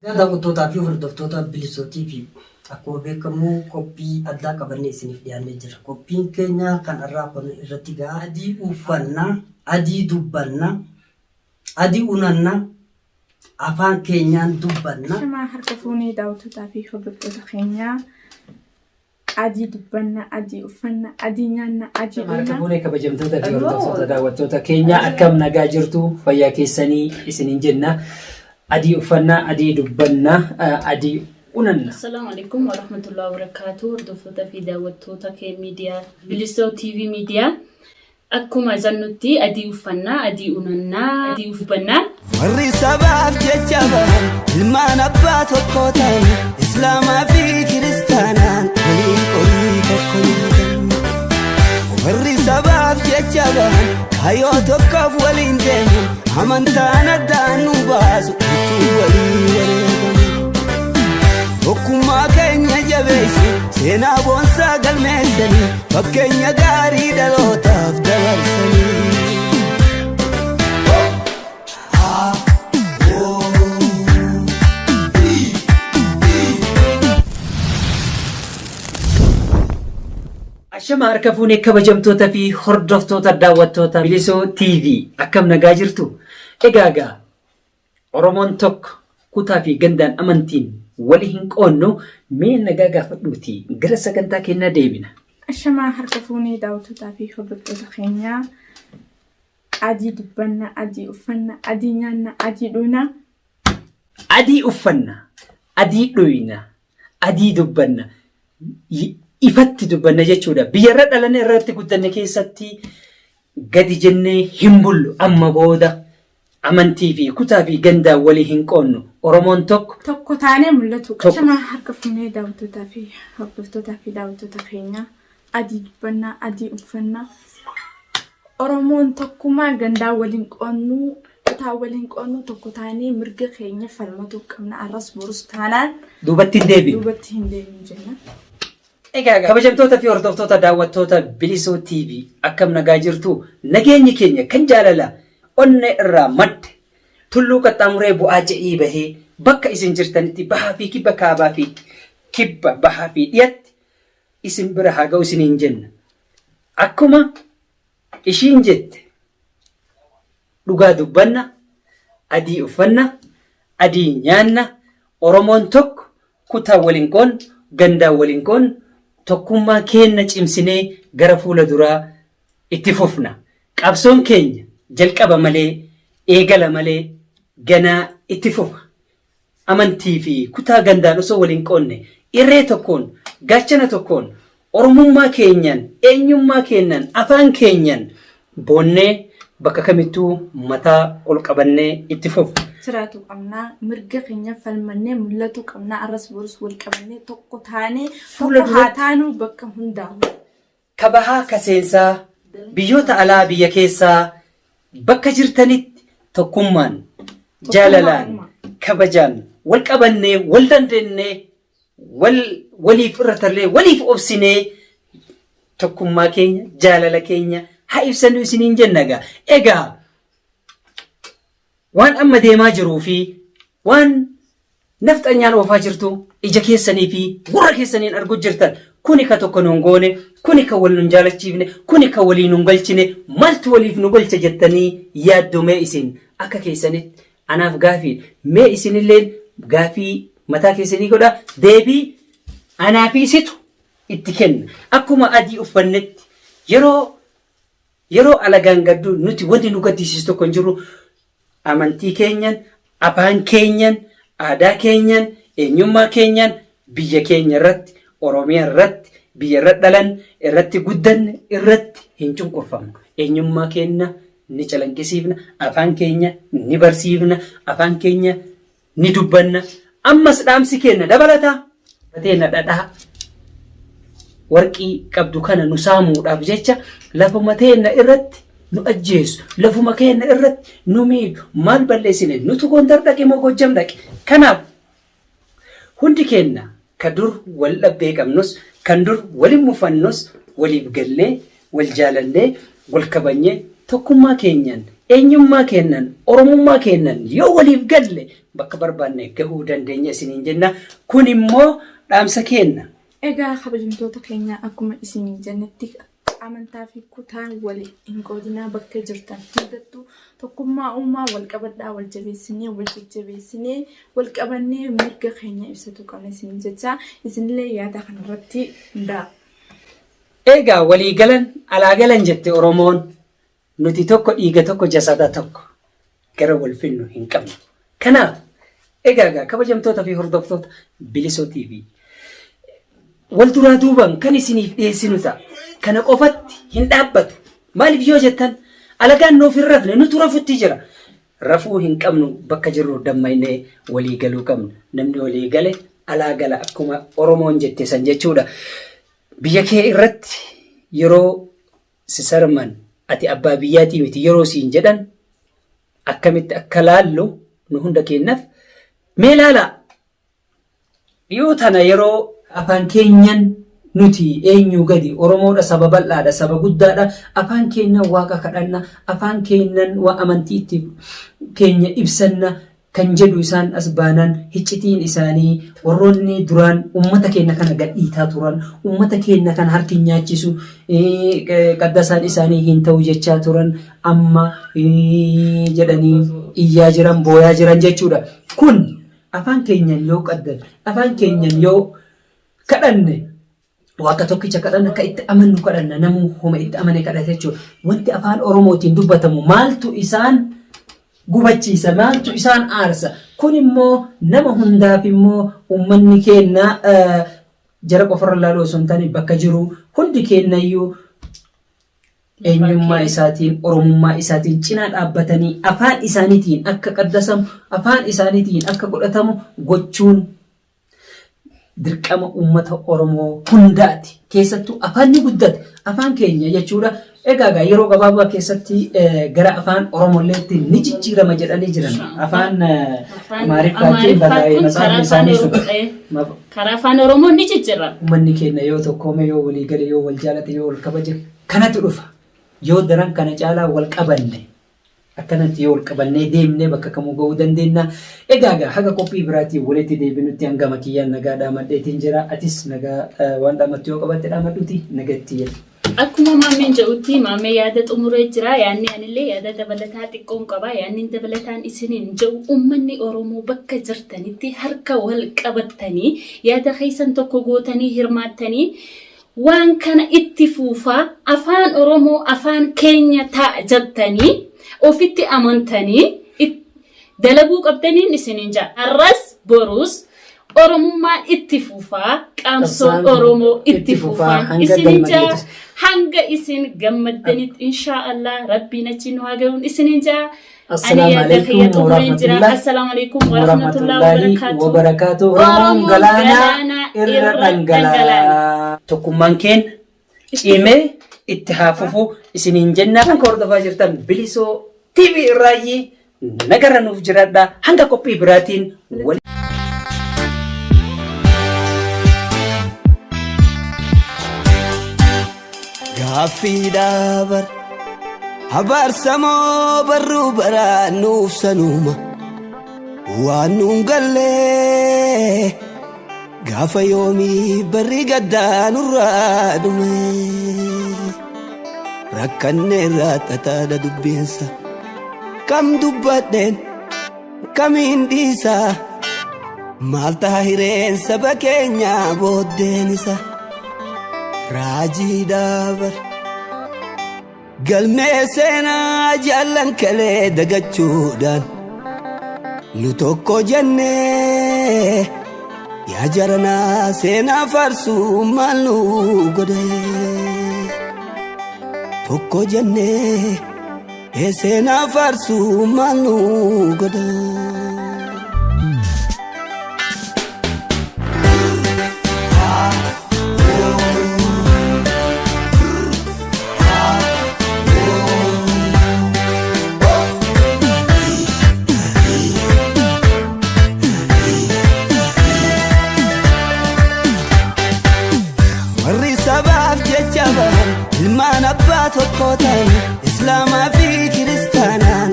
Daawwattootaa fi hordoftoota Bilisootii fi akkuma beekamu qophii addaa qabannee isiniif dhiyaannee jira. Qophiin keenya kan irraa kun irratti gahaa adii uffannaa, adii dubbannaa, adii unannaa, afaan keenyaan dubbannaa. Shama harka fuunee daawwattootaa fi hordoftoota keenyaa adii dubbannaa, adii uffannaa, adii nyaannaa, adii unannaa. Harka fuunee kabajamtoota fi hordoftoota daawwattoota keenyaa akkam nagaa jirtu fayyaa keessanii isiniin jenna. Adii uffannaa, adii dubbannaa, adii unannaa. Assalamu alaikum wa rahmatullahi wa barakatuh. Hordoftoota fi daawwattoota kee miidiyaa Bilisoo TV miidiyaa. Akkuma zannutti adii uffannaa, adii unannaa, adii dubbannaa. Warri sabaaf jecha bahan ilmaan abbaa tokko ta'an Islaamaa fi Kiristaanaan waliin qorii tokko nyaatan. Warri sabaaf jecha bahan kaayoo tokkoof waliin deeman amantaan addaan nu baasu utuu walii wareegaman. Tokkummaa keenya jabeessi seenaa boonsaa galmeessanii fakkeenya gaarii dhalootaaf dabarsanii. Shama harka fuunee kabajamtoota fi hordoftoota daawwattoota Bilisoo TV akkam nagaa jirtu. Egaa Oromoon tokko kutaa fi gandaan amantiin wali hin qoonnu mee nagaa gaafadhuuti gara sagantaa keenyaa deebina. Shama harka fuunee daawwattootaa fi hordoftoota keenyaa adii dubbannaa, adii uffannaa, adii nyaannaa, adii dhuunaa. Adii uffannaa, adii dhuunaa, adii dubbannaa. Ifatti dubbanna jechuudha. Biyyarra dhalanne irratti guddanne keessatti gadi jennee hin bullu. Amma booda amantii fi kutaa fi gandaa walii hin qoonnu. Oromoon tokko taanee mul'atu. Shama harka fuunee daawwattootaa fi hordoftootaa fi daawwattoota keenyaa adii dubbannaa, adii uffannaa. Oromoon tokkummaa gandaa waliin qoonnu, kutaa waliin qoonnu tokko taanee mirga keenya falmatu qabna. Arras borus taanaan duubatti hin deebinu jenna. Egaa kabajamtoota fi hordoftoota daawwattoota Bilisoo TV akkam nagaa jirtu. Nageenyi keenya kan jaalala onne irraa madde tulluu qaxxaamuree bu'aa je'ii bahee bakka isin jirtanitti bahaa fi kibba kaabaa fi kibba bahaa fi dhiyaatti isin bira haa ga'u isiniin jenna. Akkuma ishiin jette dhugaa dubbanna, adii uffanna, adii nyaanna. Oromoon tokko kutaa waliin qoonnu, gandaa waliin qoonnu. Tokkummaa keenya cimsinee gara fuula duraa itti fufna. Qabsoon keenya jalqaba malee, eegala malee ganaa itti fufa. Amantii fi kutaa gandaan osoo waliin qoonne irree tokkoon, gaachana tokkoon, oromummaa keenyan, eenyummaa keenyan, afaan keenyan boonnee bakka kamittuu mataa ol qabannee itti fufna. Siraatu qabnaa, mirga keenya falmannee mul'atu qabnaa. Arras borus wal qabannee tokko taanee tokko haa taanu bakka hundaa'u. Kabahaa kaseensaa biyyoota alaa biyya keessaa bakka jirtanitti tokkummaan, jaalalaan, kabajaan wal qabannee, wal dandeenyee, waliif irra tarree, waliif obsinee tokkummaa keenya, jaalala keenya haa ibsannu isiniin jenna. Egaa waan amma deemaa jiruu fi waan nafxanyaan oofaa jirtu ija keessanii fi gurra keessaniin arguu jirtan kuni ka tokko nuun goone, kuni ka wal nun jaalachiifne, kuni ka walii nun galchine, maaltu waliif nu galcha jettanii yaaddu mee isin akka keessanitti anaaf gaafii mee isinillee gaafii mataa keessanii godha deebii anaa fi situ itti kenna. Akkuma adii uffannetti yeroo alagaan gaddu nuti wanti nu gaddisiisu tokko hin jiru. Amantii keenyan, afaan keenyan, aadaa keenyan, eenyummaa keenyan biyya keenya irratti, Oromiyaa irratti, biyya irra dhalan irratti guddanne irratti hin cunqurfamnu. Eenyummaa keenya ni calanqisiifna, afaan keenya ni barsiifna, afaan keenya ni dubbanna. Ammas dhaamsi keenya dabalataa bateena dhadhaa warqii qabdu kana nu saamuudhaaf jecha lafuma teenya irratti nu ajjeesu, lafuma keenya irratti nu miidhu. Maal balleessine nutu Gondar dhaqe moo Gojjam dhaqe? Kanaaf hundi keenya ka dur wal dhabbee qabnus, kan dur waliin mufannus waliif gallee, wal jaalannee, wal kabanyee tokkummaa keenyan eenyummaa kennan oromummaa kennan yoo waliif galle bakka barbaanne gahuu dandeenya isiniin jenna. Kun immoo dhaamsa kenna. Egaa kabajamtoota keenya akkuma isin jennetti amantaa fi kutaa walii hin qoodinaa bakka jirtan hundattuu tokkummaa uumaa wal qabadhaa wal jabeessinee wal jajjabeessinee wal qabannee mirga keenya ibsatu qabna isin jecha isinillee yaada kanarratti hundaa. Egaa walii galan alaa galan jette Oromoon nuti tokko dhiiga tokko jasada tokko gara wal finnu hin qabnu. Kanaaf egaa kabajamtoota fi hordoftoota Bilisoo TV wal duraa duuban kan isiniif dhiyeessinu ta'a. Kana qofatti hin dhaabbatu. Maaliif yoo jettan alagaan nuuf hin rafne nutu rafutti jira. Rafuu hin qabnu bakka jirru dammaynee walii galuu qabnu. Namni walii gale alaa gala akkuma Oromoon jette san jechuudha. Biyya kee irratti yeroo si sarman ati abbaa biyyaatii miti yeroo siin jedhan akkamitti akka laallu nu hunda kennaaf mee laalaa. Dhiyoo tana yeroo afaan keenyan nuti eenyu gadi Oromoodha saba bal'aadha saba guddaadha afaan keenya waaqa kadhanna afaan keenyan waa amantii keenya ibsanna kan jedhu isaan as baanan hiccitiin isaanii warroonni duraan ummata keenya kana gadhiitaa turan ummata keenya kana harki nyaachisu qaddasaan isaanii hin ta'u jechaa turan amma jedhanii iyyaa jiran booyaa jiran jechuudha. Kun afaan keenyan yoo qaddan afaan keenyan yoo kadhanne waaqa tokkicha kadhanna akka itti amannu kadhanna namuu homa itti amane kadhate jechuudha. Wanti afaan Oromootiin dubbatamu maaltu isaan gubachiisa maaltu isaan aarsa. Kun immoo nama hundaaf immoo ummanni keenya jara qofarra laaloo osoo hin taane bakka jiru hundi keenyayyuu eenyummaa isaatiin oromummaa isaatiin cinaa dhaabbatanii afaan isaaniitiin akka qaddasamu afaan isaaniitiin akka godhatamu gochuun dirqama ummata Oromoo hundaati. Keessattuu afaan ni guddate afaan keenya jechuudha. Egaa yeroo gabaabaa keessatti gara afaan Oromooleetti ni jijjiirama jedhanii jiran. Afaan Amaariffaatiin barreeffamee masaafni isaanii sun karaa afaan Oromoo ni jijjiirama. Uummanni keenya yoo tokkoome yoo walii gale yoo wal jaalate yoo wal kabaje kanatu dhufa. Yoo daran kana caalaa wal qabanne akkanatti yoo wal qabannee deemnee bakka kamuu ga'uu dandeenya. Egaa haga qophii biraatiin walitti deebinutti hanga makiyyaan nagaa dhaamadheetiin jira. Atis nagaa waan dhaamattu yoo qabatte dhaamadhuuti nagatti jedhu. Akkuma maameen jedhutti maamee yaada xumuree jira. Yaanni anillee yaada dabalataa xiqqoon qaba. Yaanni dabalataan isiniin jedhu uummanni Oromoo bakka jirtanitti harka wal qabattanii yaada keessan tokko gootanii hirmaattanii waan kana itti fuufaa afaan Oromoo afaan keenya ta'a jettanii ofitti amantanii dalaguu qabdaniin isiniin jaa. Arras borus Oromummaan itti fuufaa qaamsoon Oromoo itti fuufaa isiniin jaa. Hanga isin gammaddanit inshaallah rabbiin achi nu hagaruun isiniin jaa. Assalamu alaikum warahmatullahi wabarakatuh. Oromoon galaana irra dhangalaa. Tokkummaan keenya cimee itti haa fufu isiniin jenna. Kan hordofaa jirtan Bilisoo TV irraayyii nagarra nuuf jiraadha. Hanga qophii biraatiin Gaaffii dhaabar habaarsamoo barruu baraa nuuf sanuma waan nuun gallee gaafa yoomii barri gaddaa nurraa dhume rakkanneerraa xaxaadha dubbeensa kam dubbadheen kamiin dhiisaa maal ta'a hireen saba keenyaa booddeen isa raajii dhaabar galmee seenaa jaallan kalee dagachuudhaan nu tokko jennee yaa jaranaa seenaa faarsuu maal nu godhe tokko jennee seenaa faarsuu maal nu godhe. ilmaan abbaa tokko ta'an islaamaa fi kiristaanaa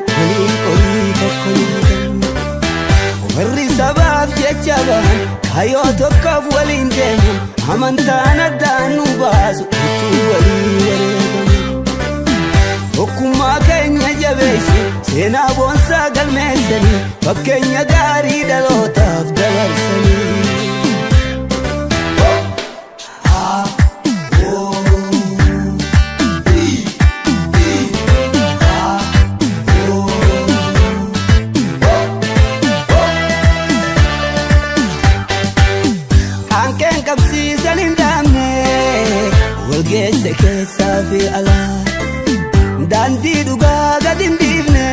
qaban kaayoo tokkoof waliin deeman amantaan addaan nu baasu utuu walii wareegaman tokkummaa keenya jabeessi seenaa boonsaa galmeessanii fakkeenya gaarii dhalootaaf dabarsanii. Walgeesse keessaa fi alaa daandii dhugaa gad hin dhiifne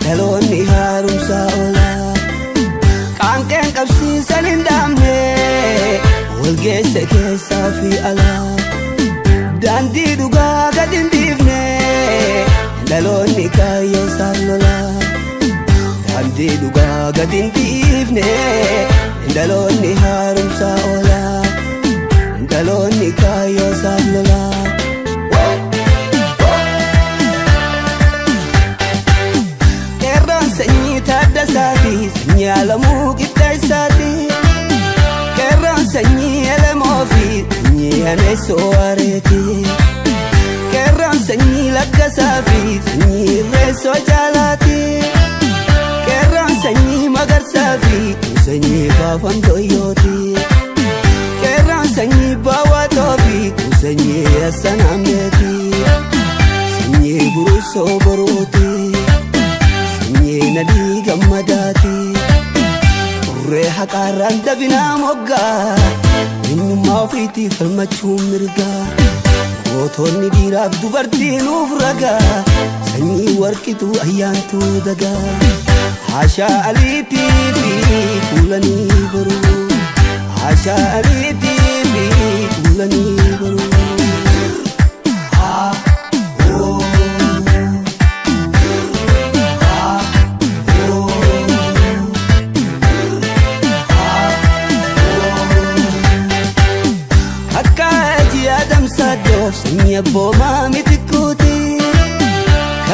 dhaloonni haaromsaa oolaa qaanqeen qabsiisan hin dhaabne walgeesse keessaa fi alaa daandii dhugaa gad hin dhiifne dhaloonni kaayyoo isaan lolaa daandii dhugaa gad hin dhiifne dhaloonni haaromsaa oolaa dhaloonni kaayyoo isaan lolaa. Qeerroon sanyii Taaddasaa fi sanyii Alamuu Qixxeessaati. Qeerroon sanyii Elemoo fi sanyii Aneessoo Waareeti. Qeerroon sanyii Laggasaa fi sanyii Irreessoo Caalaati. Qeerroon sanyii Magarsaa fi sanyii Faafam Toyyooti. Qeerroon sanyii Baawwatoo fi sanyii Hassan Hamdeeti. Sanyii Buruusoo Borooti. Sanyii Nadii Gammadaati. Urree haqaarraan dabinaa moggaa eenyummaa ofiitiif falmachuun mirgaa. Gootonni dhiiraaf dubartii nuuf ragaa sanyii Warqituu Ayyaantuu Dagaa. Haashaa aliitii fi fuulanii baruu. Haashaa aliitii fi fuulanii baruu. Akka ati adamsaadoof sanyii abboomaa mitikuuti.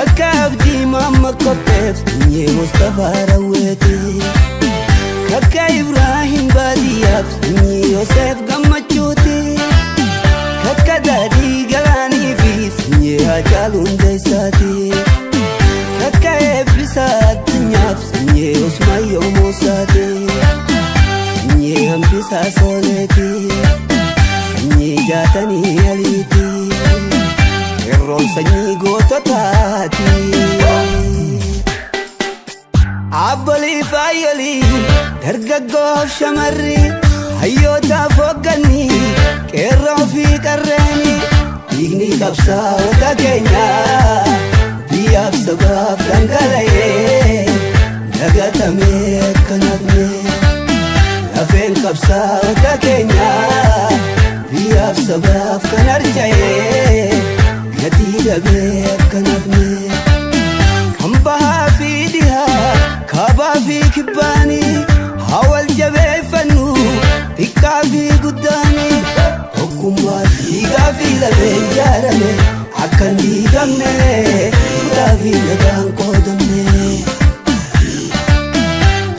Akka abdii mamma qopheef sanyii Mustafaa Rawweeti. Akka Ibrahim Baadiyyaaf sanyii Yoosef Gammachuuti. Akka Daadhii Galaanii fi sanyii Haacaaluu Hundeessaati. Akka Eebbisaa Addunyaaf sanyii Usmaayyoo Muusaati. Sanyii Hambisaa Sooleeti. Sanyii Jaatanii Aliiti. Qeerroon sanyii goototaati. Abbolii faayolii dargaggoof shamarri hayyootaaf hoogganii qeerroo fi qarreeni dhiigni qabsaa'ota keenyaa biyyaaf sabaaf dhangala'ee dagatamee akka nafne lafeen qabsaa'ota keenyaa biyyaaf sabaaf kan harca'ee gatii dhabee akka nafne. Kan bahaa fi dhihaa kaabaa fi kibbaanii hawal jabeeffannu xiqqaa fi guddaanii tokkummaa dhiigaa fi lafeen ijaarame akka hin diigamne duudhaa fi nagaan qoodamne.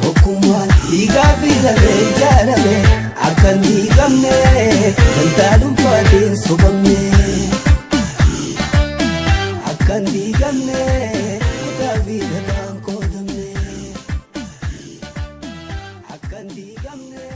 Tokkummaa dhiigaa fi lafeen ijaarame akka hin diigamne gantaa dhuunfaatiin sobamne. Akka hin diigamne duudhaa fi nagaan qoodamne. Akka hin diigamne.